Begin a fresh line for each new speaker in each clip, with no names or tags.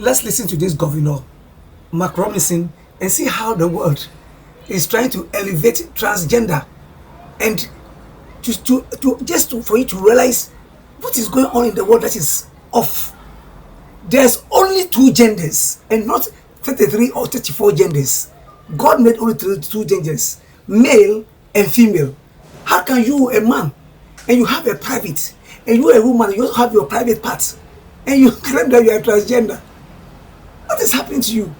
Let's listen to this governor, Mark Robinson, and see how the world is trying to elevate transgender, and for you to realize what is going on in the world that is off. There's only two genders and not 33 or 34 genders. God made only two genders, male and female. How can you, a man, and you have a private, and you a woman, you also have your private parts, and you claim that you are transgender? What is happening to you?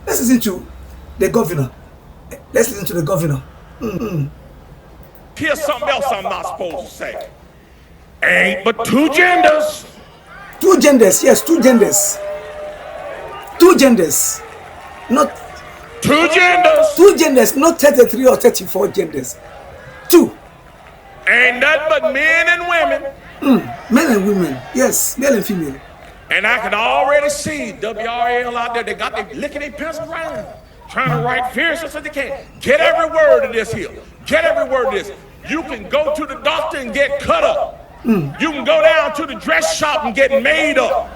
Let's listen to the governor. Let's listen to the governor.
Here's something else I'm not supposed to say. Ain't but two genders.
Two genders, yes, two genders. Two genders. Not
two genders.
Two genders, not 33 or 34 genders. Two.
Ain't nothing but men and women.
Men and women, yes, male and female.
And I can already see WRL out there, they got they licking their pencils around, trying to write fierce as they can. Get every word of this here. Get every word of this. You can go to the doctor and get cut up. You can go down to the dress shop and get made up.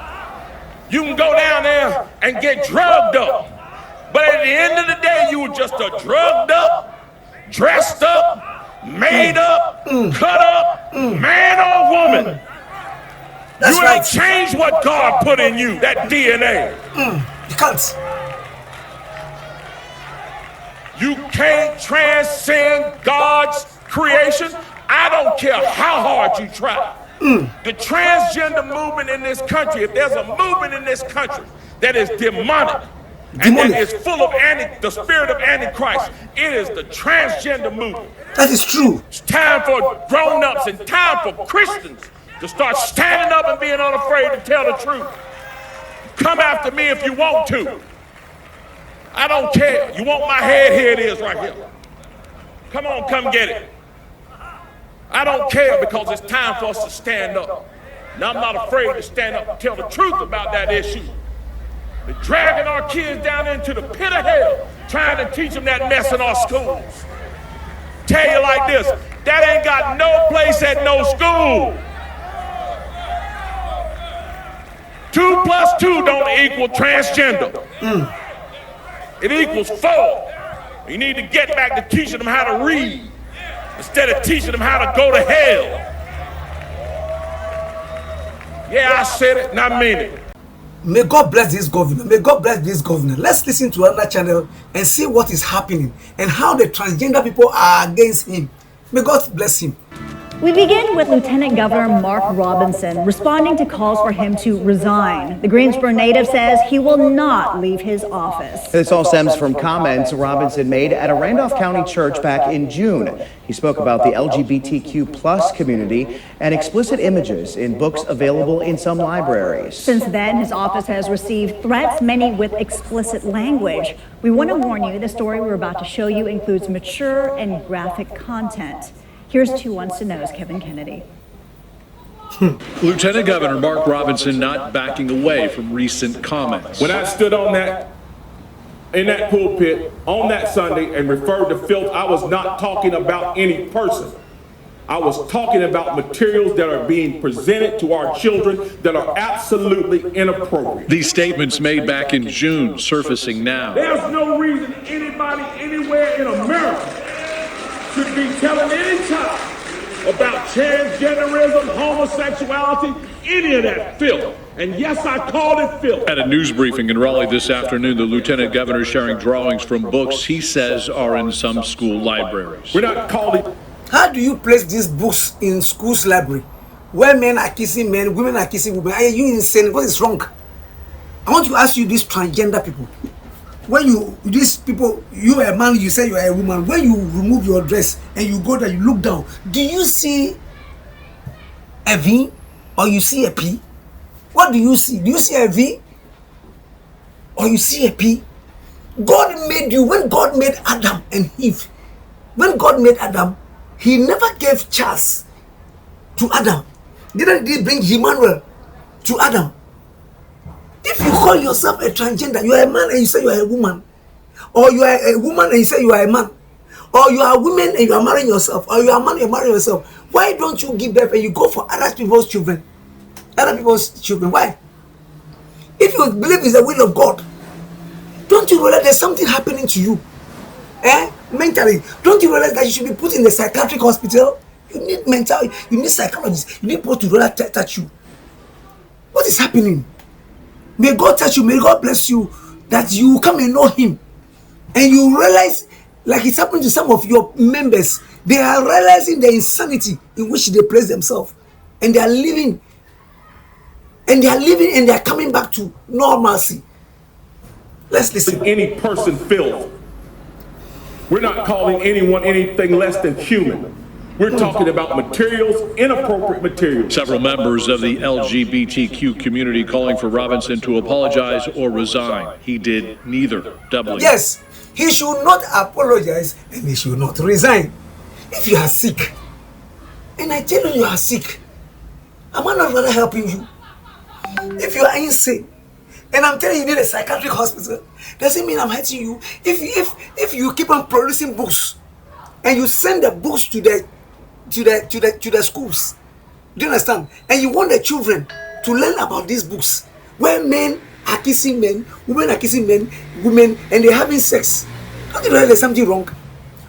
You can go down there and get drugged up. But at the end of the day, you were just a drugged up, dressed up, made up, cut up, man or woman.
That's
you
right.
ain't changed what God put in you, that DNA.
You can't.
You can't transcend God's creation. I don't care how hard you try. The transgender movement in this country, if there's a movement in this country that is demonic, and that is full of the spirit of Antichrist, it is the transgender movement.
That is true.
It's time for grown-ups and time for Christians to start standing up and being unafraid to tell the truth. Come after me if you want to. I don't care. You want my head? Here it is right here. Come on, come get it. I don't care, because it's time for us to stand up. Now, I'm not afraid to stand up and tell the truth about that issue. They're dragging our kids down into the pit of hell, trying to teach them that mess in our schools. Tell you like this, that ain't got no place at no school. 2 + 2 don't equal transgender. It equals 4. You need to get back to teaching them how to read instead of teaching them how to go to hell. Yeah, I said it and I mean it.
May God bless this governor. May God bless this governor. Let's listen to another channel and see what is happening and how the transgender people are against him. May God bless him.
We begin with Lieutenant Governor Mark Robinson responding to calls for him to resign. The Greensboro native says he will not leave his office.
This all stems from comments Robinson made at a Randolph County church back in June. He spoke about the LGBTQ+ community and explicit images in books available in some libraries.
Since then, his office has received threats, many with explicit language. We want to warn you, the story we're about to show you includes mature and graphic content. Here's 2 Wants to Know's Kevin Kennedy.
Lieutenant Governor Mark Robinson not backing away from recent comments.
When I stood on in that pulpit on that Sunday and referred to filth, I was not talking about any person. I was talking about materials that are being presented to our children that are absolutely inappropriate.
These statements made back in June surfacing now.
There's no reason anybody anywhere in America should be telling any child about transgenderism, homosexuality, any of that filth. And yes, I called it filth.
At a news briefing in Raleigh this afternoon, the Lieutenant Governor sharing drawings from books he says are in some school libraries.
We're not calling.
How do you place these books in school's library? Where men are kissing men, women are kissing women. Are you insane? What is wrong? I want to ask you, these transgender people. When these people, you are a man, you say you are a woman. When you remove your dress and you go there, you look down. Do you see a V or you see a P? What do you see? Do you see a V or you see a P? God made you. When God made Adam and Eve, when God made Adam, he never gave chance to Adam. Didn't he bring Emmanuel to Adam? If you call yourself a transgender, you are a man and you say you are a woman, or you are a woman and you say you are a man, or you are a woman and you are marrying yourself, or you are a man and you are marrying yourself, why don't you give birth and you go for other people's children? Other people's children. Why? If you believe it's the will of God, don't you realize there's something happening to you? Mentally. Don't you realize that you should be put in the psychiatric hospital? You need mental, you need psychologists, you need people to really touch you. What is happening? May God touch you, may God bless you, that you come and know Him. And you realize, like it's happening to some of your members, they are realizing the insanity in which they place themselves. And they are living. And they are coming back to normalcy. Let's listen.
Any person filth. We're not calling anyone anything less than human. We're talking about materials, inappropriate materials.
Several members of the LGBTQ community calling for Robinson to apologize or resign. He did neither, doubling.
Yes, he should not apologize and he should not resign. If you are sick, and I tell you you are sick, am I not rather helping you? If you are insane, and I'm telling you need a psychiatric hospital, doesn't mean I'm hurting you. If you keep on producing books, and you send the books to the schools, do you understand? And you want the children to learn about these books, where men are kissing men, women are kissing men, women, and they're having sex. Don't you realize there's something wrong?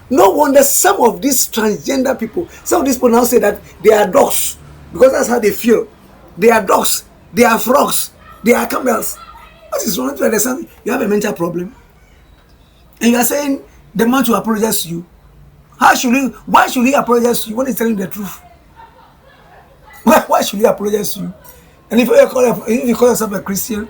No wonder some of these transgender people, some of these people now say that they are dogs, because that's how they feel. They are dogs, they are frogs, they are camels. What is wrong? To understand? You have a mental problem, and you are saying the man to apologize to you. Why should he apologize to you when he's telling the truth? Why should he apologize to you? And if you call yourself a Christian,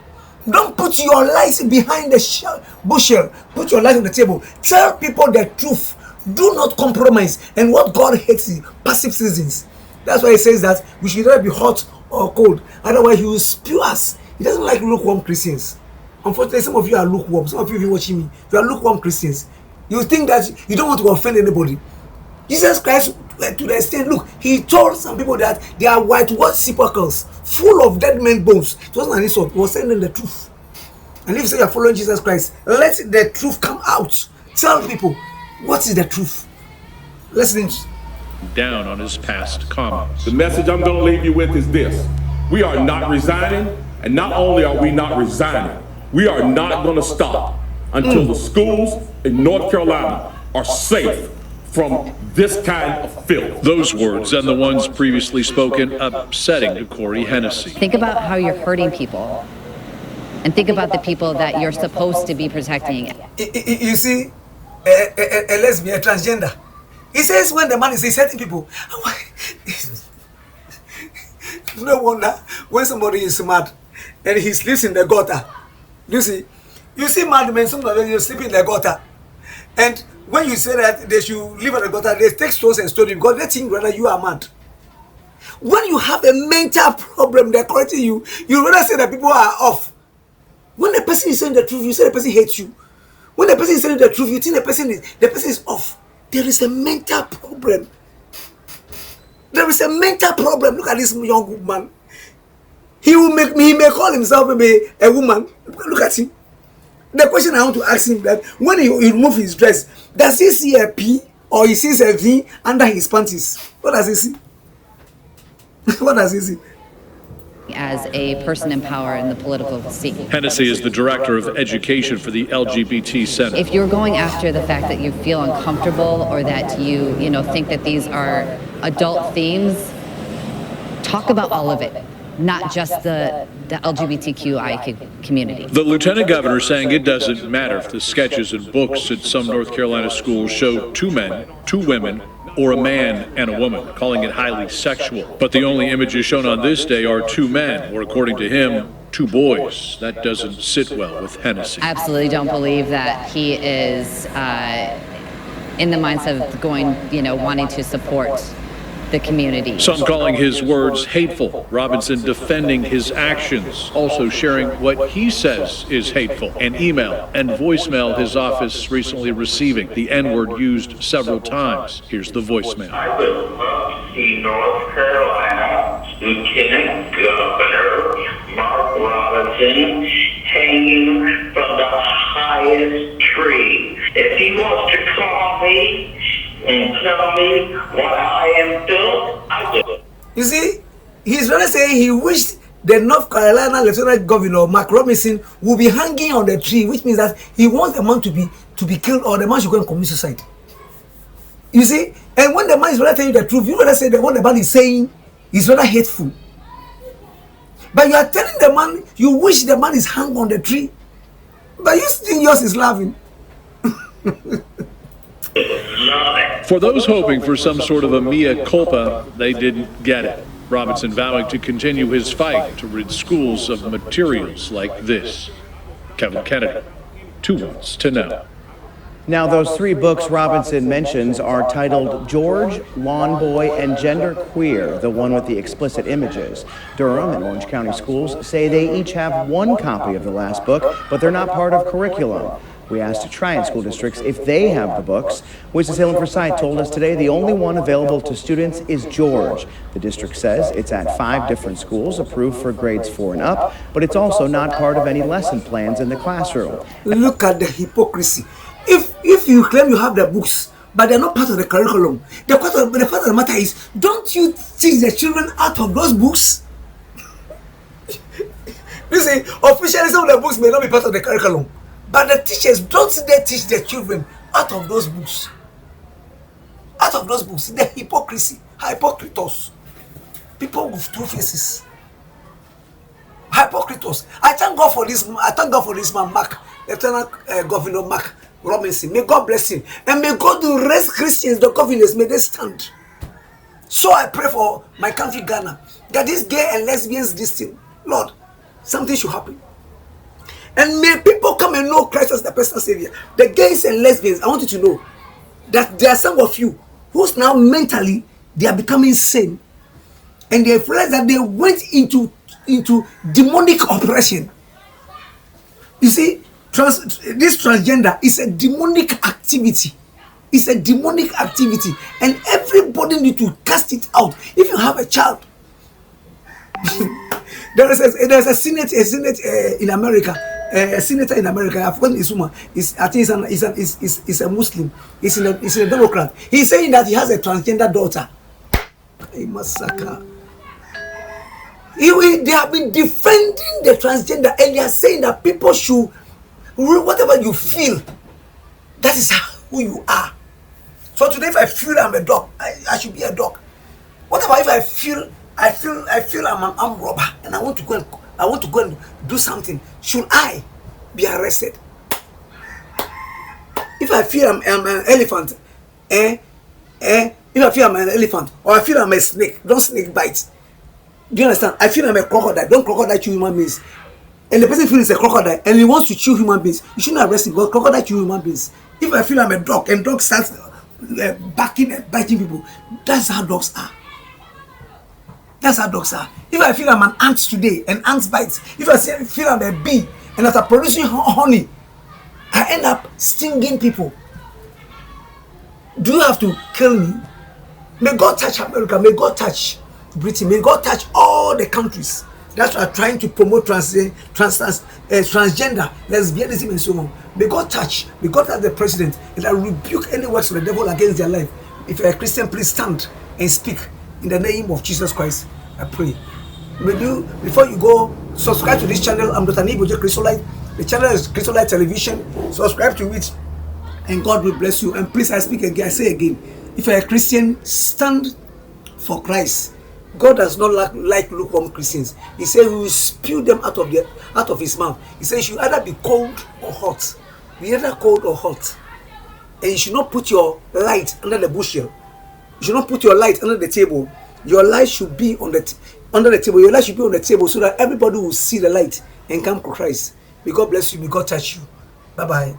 don't put your lies behind the bushel. Put your lies on the table. Tell people the truth. Do not compromise. And what God hates is passive citizens. That's why He says that we should either be hot or cold. Otherwise, He will spew us. He doesn't like lukewarm Christians. Unfortunately, some of you are lukewarm. Some of you watching me, you are lukewarm Christians. You think that you don't want to offend anybody. Jesus Christ, to the extent, look, He told some people that they are whitewashed sepulchres full of dead men bones. It wasn't an insult. He was saying them the truth. And if you say you're following Jesus Christ, let the truth come out. Tell people what is the truth. Listen.
Down on his past comments.
The message I'm going to leave you with is this. We are not resigning, and not only are we not resigning, we are not going to stop until the schools in North Carolina are safe from this kind of filth.
Those words and the ones previously spoken upsetting to Corey Hennessy.
Think about how you're hurting people, and think about the people that you're supposed to be protecting.
You see, a lesbian, a transgender. He says when the man is hurting people. No wonder when somebody is mad and he sleeps in the gutter. You see mad men, sometimes you sleep in the gutter. And when you say that they should live in the gutter, they take stones and stone you because they think rather you are mad. When you have a mental problem, they're correcting you, you rather say that people are off. When the person is saying the truth, you say the person hates you. When the person is saying the truth, you think the person is off. There is a mental problem. There is a mental problem. Look at this young man. He may call himself maybe a woman. Look at him. The question I want to ask him that when he remove his dress, does he see a P or he sees a V under his panties? What does he see? What does he see?
As a person in power in the political scene.
Hennessy is the director of education for the LGBT Center.
If you're going after the fact that you feel uncomfortable or that you think that these are adult themes, talk about all of it, not just the LGBTQI community.
The lieutenant governor saying it doesn't matter if the sketches and books at some North Carolina schools show 2 men, 2 women, or a man and a woman, calling it highly sexual. But the only images shown on this day are 2 men, or according to him, 2 boys. That doesn't sit well with Hennessy.
I absolutely don't believe that he is in the mindset of wanting to support the community.
Some calling his words hateful. Robinson defending his actions, also sharing what he says is hateful. An email and voicemail his office recently receiving. The N-word used several times. Here's the voicemail.
I would love to see North Carolina Lieutenant Governor Mark Robinson hanging from the highest tree. If he wants to call me and tell me what I am doing, I do it.
You see, he's really saying he wished the North Carolina Lieutenant Governor Mark Robinson will be hanging on the tree, which means that he wants the man to be killed, or the man should go and commit suicide. You see, and when the man is really telling you the truth, you rather say that what the man is saying is rather hateful. But you are telling the man you wish the man is hung on the tree, but you think yours is laughing.
For those hoping for some sort of a mea culpa, they didn't get it. Robinson vowing to continue his fight to rid schools of materials like this. Kevin Kennedy, 2 Wants to Know.
Now, those 3 books Robinson mentions are titled George, Lawn Boy, and Gender Queer, the one with the explicit images. Durham and Orange County schools say they each have 1 copy of the last book, but they're not part of curriculum. We asked Trian school districts if they have the books. Winston-Salem Forsyth told us today the only one available to students is George. The district says it's at 5 different schools approved for grades 4 and up, but it's also not part of any lesson plans in the classroom.
Look at the hypocrisy. If you claim you have the books, but they're not part of the curriculum, the fact of the matter is, don't you teach the children out of those books? You see, officially some of the books may not be part of the curriculum, but the teachers, don't they teach the children out of those books? Out of those books, the hypocrisy, hypocritos, people with 2 faces, hypocritos. I thank God for this. I thank God for this man, Mark, Lieutenant Governor Mark Robinson. May God bless him, and may God raise Christians, the governors, may they stand. So I pray for my country, Ghana, that these gay and lesbians, this thing, Lord, something should happen. And may people come and know Christ as the personal savior. The gays and lesbians, I want you to know that there are some of you who's now mentally they are becoming sane, and they realize that they went into demonic oppression. You see, this transgender is a demonic activity. It's a demonic activity, and everybody need to cast it out. If you have a child, there's a senate in America. A senator in America, I've forgotten his woman. I think he's a Muslim. He's a Democrat. He's saying that he has a transgender daughter. A massacre. They have been defending the transgender, and they are saying that people should, whatever you feel, that is who you are. So today, if I feel I'm a dog, I should be a dog. Whatever if I feel I'm an armed robber, and I want to go and do something, should I be arrested? If I feel I'm an elephant, if I feel I'm an elephant, or I feel I'm a snake, don't snake bite. Do you understand? I feel I'm a crocodile, don't crocodile chew human beings. And the person feels a crocodile and he wants to chew human beings, you shouldn't arrest him because crocodile chew human beings. If I feel I'm a dog and dog starts barking and biting people, that's how dogs are. That's how dogs are. If I feel I'm an ant today and ants bites, if I feel I'm a bee and after producing honey, I end up stinging people. Do you have to kill me? May God touch America, may God touch Britain, may God touch all the countries that are trying to promote transgender, lesbianism and so on. May God touch the president, and I rebuke any words of the devil against their life. If you're a Christian, please stand and speak. In the name of Jesus Christ, I pray. May you, before you go, subscribe to this channel. I'm Dr. Botwe-Chrysolite. The channel is Chrysolite Television. Subscribe to it, and God will bless you. And please, I say again, if you're a Christian, stand for Christ. God does not like lukewarm Christians. He said He will spew them out of His mouth. He said you should either be cold or hot. Be either cold or hot. And you should not put your light under the bushel. You should not put your light under the table. Your light should be under the table. Your light should be on the table so that everybody will see the light and come to Christ. May God bless you. May God touch you. Bye-bye.